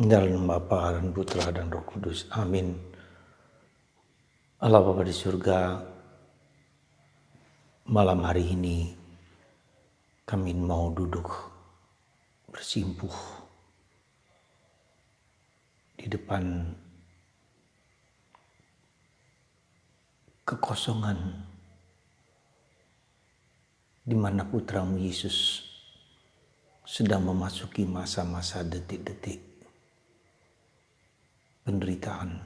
Dalam nama Bapa dan Putra dan Roh Kudus. Amin. Allah Bapa di surga, malam hari ini kami mau duduk bersimpuh di depan kekosongan di mana Putramu Yesus sedang memasuki masa-masa detik-detik penderitaan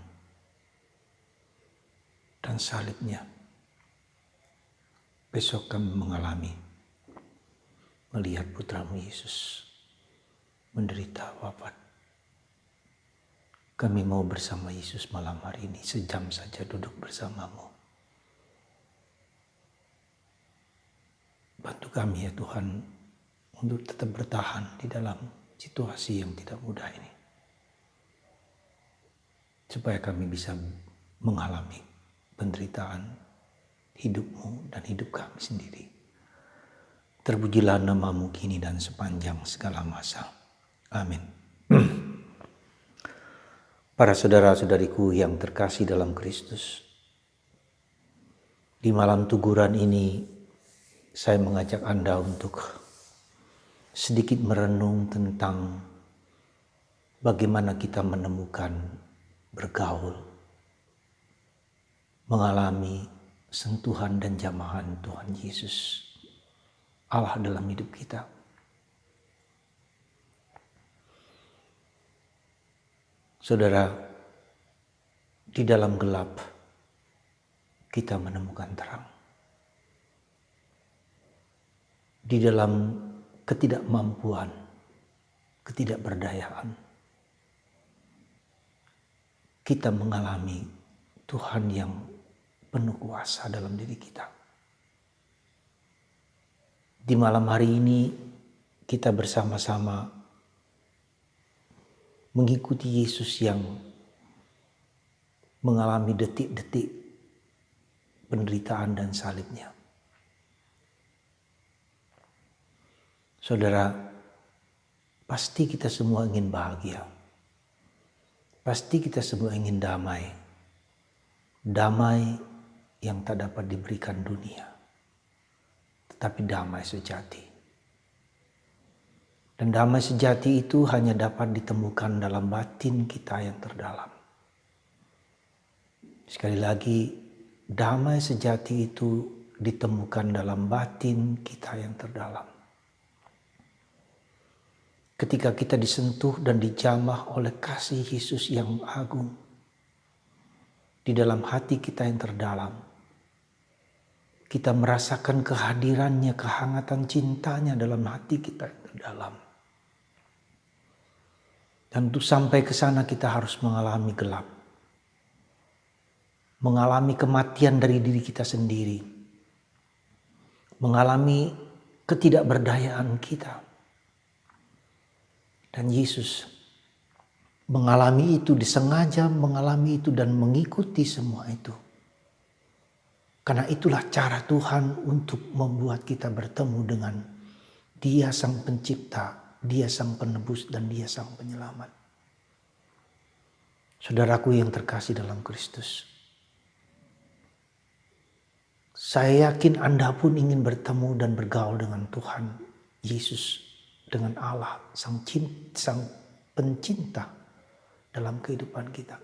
dan salibnya. Besok kami mengalami melihat Putramu Yesus menderita wafat. Kami mau bersama Yesus malam hari ini, sejam saja duduk bersamamu. Bantu kami ya Tuhan untuk tetap bertahan di dalam situasi yang tidak mudah ini, supaya kami bisa mengalami penderitaan hidup-Mu dan hidup kami sendiri. Terpujilah nama-Mu kini dan sepanjang segala masa. Amin. Para saudara-saudariku yang terkasih dalam Kristus, di malam teguran ini saya mengajak Anda untuk sedikit merenung tentang bagaimana kita menemukan, bergaul, mengalami sentuhan dan jamahan Tuhan Yesus Allah dalam hidup kita. Saudara, di dalam gelap kita menemukan terang. Di dalam ketidakmampuan, ketidakberdayaan, kita mengalami Tuhan yang penuh kuasa dalam diri kita. Di malam hari ini kita bersama-sama mengikuti Yesus yang mengalami detik-detik penderitaan dan salibnya. Saudara, pasti kita semua ingin bahagia. Pasti kita semua ingin damai. Damai yang tak dapat diberikan dunia, tetapi damai sejati. Dan damai sejati itu hanya dapat ditemukan dalam batin kita yang terdalam. Sekali lagi, damai sejati itu ditemukan dalam batin kita yang terdalam. Ketika kita disentuh dan dijamah oleh kasih Yesus yang agung di dalam hati kita yang terdalam, kita merasakan kehadirannya, kehangatan cintanya dalam hati kita yang terdalam. Dan untuk sampai ke sana kita harus mengalami gelap. Mengalami kematian dari diri kita sendiri. Mengalami ketidakberdayaan kita. Dan Yesus mengalami itu, disengaja mengalami itu dan mengikuti semua itu. Karena itulah cara Tuhan untuk membuat kita bertemu dengan Dia Sang Pencipta, Dia Sang Penebus, dan Dia Sang Penyelamat. Saudaraku yang terkasih dalam Kristus, saya yakin Anda pun ingin bertemu dan bergaul dengan Tuhan Yesus, dengan Allah, Sang Pencinta dalam kehidupan kita.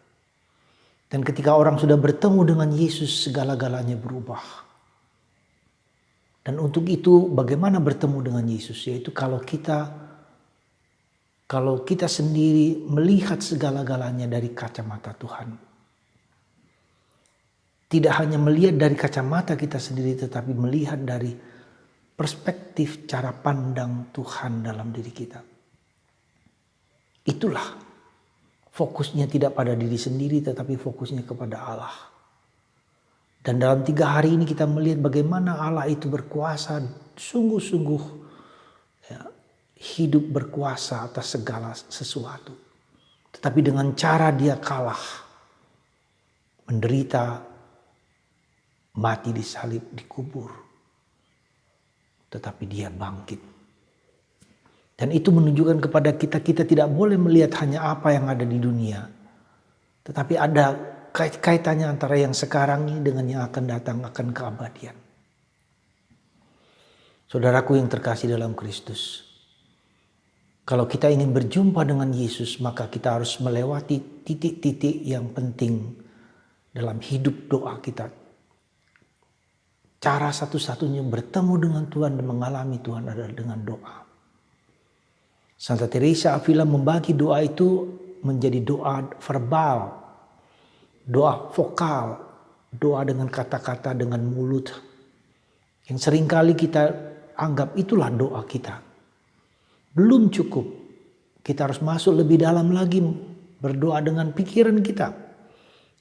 Dan ketika orang sudah bertemu dengan Yesus, segala-galanya berubah. Dan untuk itu bagaimana bertemu dengan Yesus? Yaitu kalau kita sendiri melihat segala-galanya dari kacamata Tuhan. Tidak hanya melihat dari kacamata kita sendiri, tetapi melihat dari perspektif cara pandang Tuhan dalam diri kita. Itulah fokusnya tidak pada diri sendiri, tetapi fokusnya kepada Allah. Dan dalam 3 hari ini kita melihat bagaimana Allah itu berkuasa, sungguh-sungguh ya, hidup berkuasa atas segala sesuatu. Tetapi dengan cara Dia kalah, menderita, mati disalib, dikubur. Tetapi Dia bangkit. Dan itu menunjukkan kepada kita, kita tidak boleh melihat hanya apa yang ada di dunia. Tetapi ada kaitannya antara yang sekarang ini dengan yang akan datang, akan keabadian. Saudaraku yang terkasih dalam Kristus, kalau kita ingin berjumpa dengan Yesus, maka kita harus melewati titik-titik yang penting dalam hidup doa kita. Cara satu-satunya bertemu dengan Tuhan dan mengalami Tuhan adalah dengan doa. Santa Teresa Avila membagi doa itu menjadi doa verbal, doa vokal, doa dengan kata-kata, dengan mulut. Yang seringkali kita anggap itulah doa kita. Belum cukup. Kita harus masuk lebih dalam lagi, berdoa dengan pikiran kita.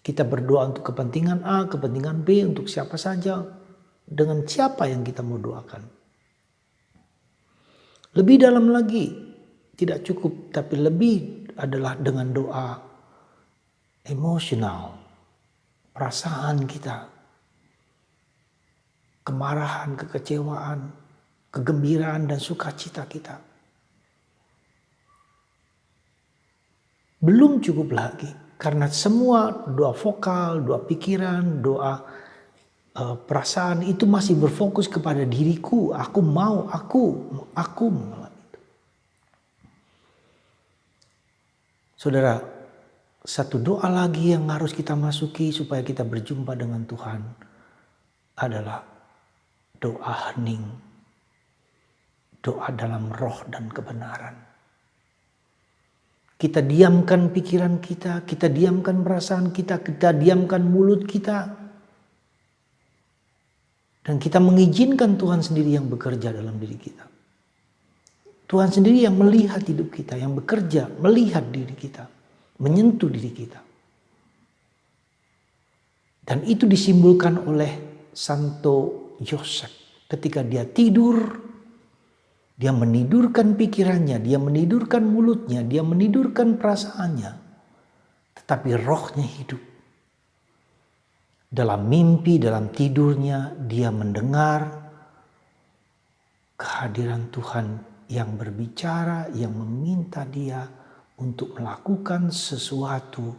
Kita berdoa untuk kepentingan A, kepentingan B, untuk siapa saja, dengan siapa yang kita mau doakan. Lebih dalam lagi, tidak cukup, tapi lebih adalah dengan doa emosional, perasaan kita, kemarahan, kekecewaan, kegembiraan, dan sukacita kita. Belum cukup lagi, karena semua doa vokal, doa pikiran, doa perasaan itu masih berfokus kepada diriku. Aku mau, aku mengalami itu. Saudara, satu doa lagi yang harus kita masuki supaya kita berjumpa dengan Tuhan adalah doa hening, doa dalam roh dan kebenaran. Kita diamkan pikiran kita diamkan perasaan kita diamkan mulut kita. Dan kita mengizinkan Tuhan sendiri yang bekerja dalam diri kita. Tuhan sendiri yang melihat hidup kita, yang bekerja, melihat diri kita, menyentuh diri kita. Dan itu disimbolkan oleh Santo Yosef. Ketika dia tidur, dia menidurkan pikirannya, dia menidurkan mulutnya, dia menidurkan perasaannya. Tetapi rohnya hidup. Dalam mimpi, dalam tidurnya, dia mendengar kehadiran Tuhan yang berbicara, yang meminta dia untuk melakukan sesuatu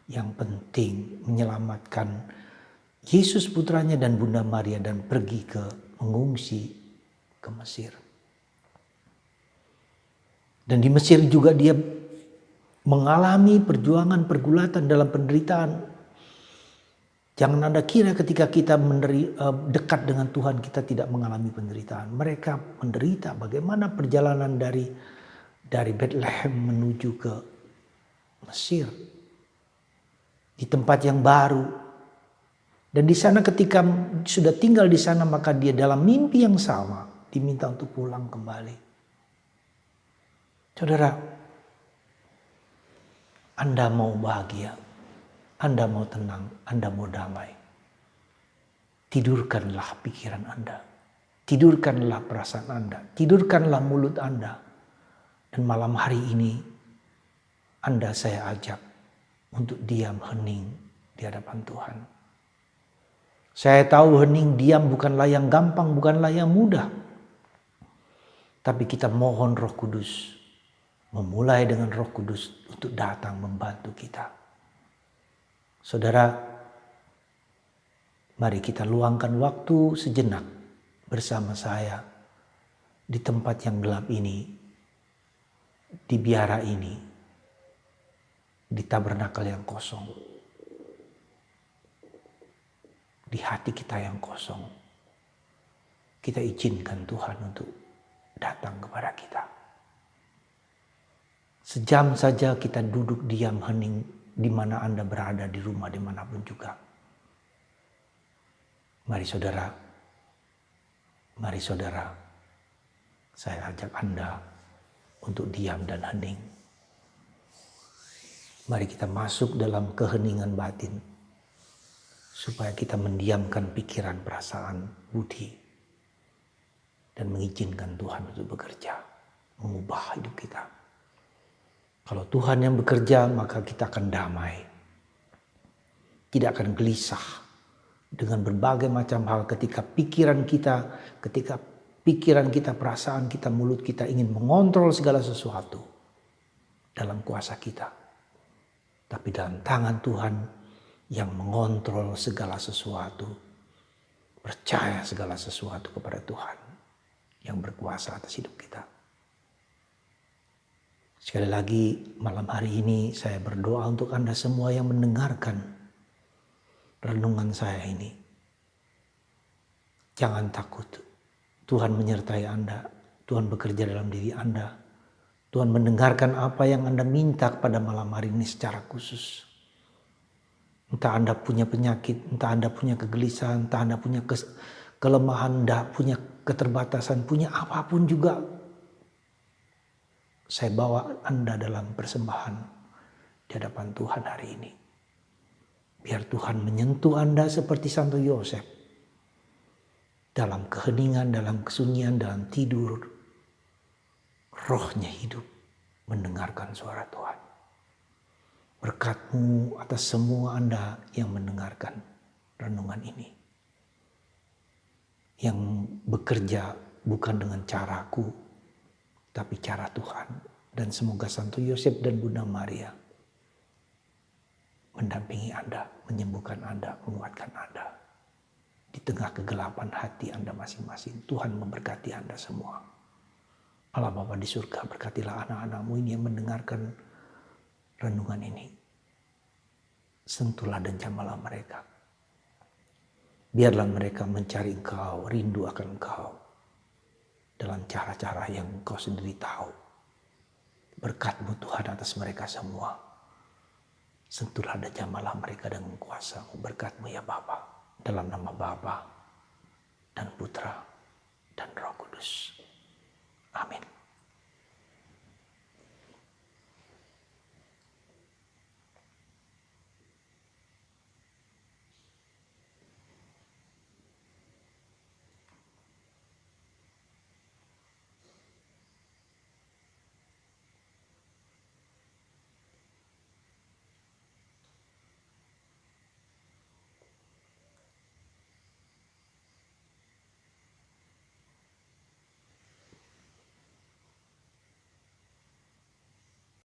yang penting, menyelamatkan Yesus putranya dan Bunda Maria dan pergi ke mengungsi ke Mesir. Dan di Mesir juga dia mengalami perjuangan, pergulatan dalam penderitaan. Jangan Anda kira ketika kita dekat dengan Tuhan kita tidak mengalami penderitaan. Mereka menderita. Bagaimana perjalanan dari Bethlehem menuju ke Mesir. Di tempat yang baru. Dan di sana ketika sudah tinggal di sana maka dia dalam mimpi yang sama diminta untuk pulang kembali. Saudara, Anda mau bahagia, Anda mau tenang, Anda mau damai. Tidurkanlah pikiran Anda. Tidurkanlah perasaan Anda. Tidurkanlah mulut Anda. Dan malam hari ini Anda saya ajak untuk diam hening di hadapan Tuhan. Saya tahu hening diam bukanlah yang gampang, bukanlah yang mudah. Tapi kita mohon Roh Kudus. Memulai dengan Roh Kudus untuk datang membantu kita. Saudara, mari kita luangkan waktu sejenak bersama saya di tempat yang gelap ini, di biara ini, di tabernakel yang kosong, di hati kita yang kosong. Kita izinkan Tuhan untuk datang kepada kita. Sejam saja kita duduk diam hening di mana Anda berada, di rumah dimanapun juga. Mari saudara, saya ajak Anda untuk diam dan hening. Mari kita masuk dalam keheningan batin, supaya kita mendiamkan pikiran, perasaan, budi, dan mengizinkan Tuhan untuk bekerja, mengubah hidup kita. Kalau Tuhan yang bekerja, maka kita akan damai. Tidak akan gelisah dengan berbagai macam hal ketika pikiran kita, ketika pikiran kita, perasaan kita, mulut kita ingin mengontrol segala sesuatu dalam kuasa kita. Tapi dalam tangan Tuhan yang mengontrol segala sesuatu. Percaya segala sesuatu kepada Tuhan yang berkuasa atas hidup kita. Sekali lagi malam hari ini saya berdoa untuk Anda semua yang mendengarkan renungan saya ini. Jangan takut. Tuhan menyertai Anda. Tuhan bekerja dalam diri Anda. Tuhan mendengarkan apa yang Anda minta pada malam hari ini secara khusus. Entah Anda punya penyakit, entah Anda punya kegelisahan, entah Anda punya kelemahan, Anda punya keterbatasan, punya apapun juga. Saya bawa Anda dalam persembahan di hadapan Tuhan hari ini. Biar Tuhan menyentuh Anda seperti Santo Yosef. Dalam keheningan, dalam kesunyian, dalam tidur. Rohnya hidup mendengarkan suara Tuhan. Berkat-Mu atas semua Anda yang mendengarkan renungan ini. Yang bekerja bukan dengan caraku, tapi cara Tuhan. Dan semoga Santo Yosef dan Bunda Maria mendampingi Anda, menyembuhkan Anda, menguatkan Anda. Di tengah kegelapan hati Anda masing-masing, Tuhan memberkati Anda semua. Allah Bapa di surga, berkatilah anak-anak-Mu ini yang mendengarkan renungan ini. Sentuhlah dan jamalah mereka. Biarlah mereka mencari Engkau, rindu akan Engkau. Dalam cara-cara yang Engkau sendiri tahu. Berkat-Mu Tuhan atas mereka semua. Sentuhlah dan jamalah mereka dengan kuasa-Mu, berkat-Mu ya Bapa. Dalam nama Bapa dan Putra dan Roh Kudus. Amin.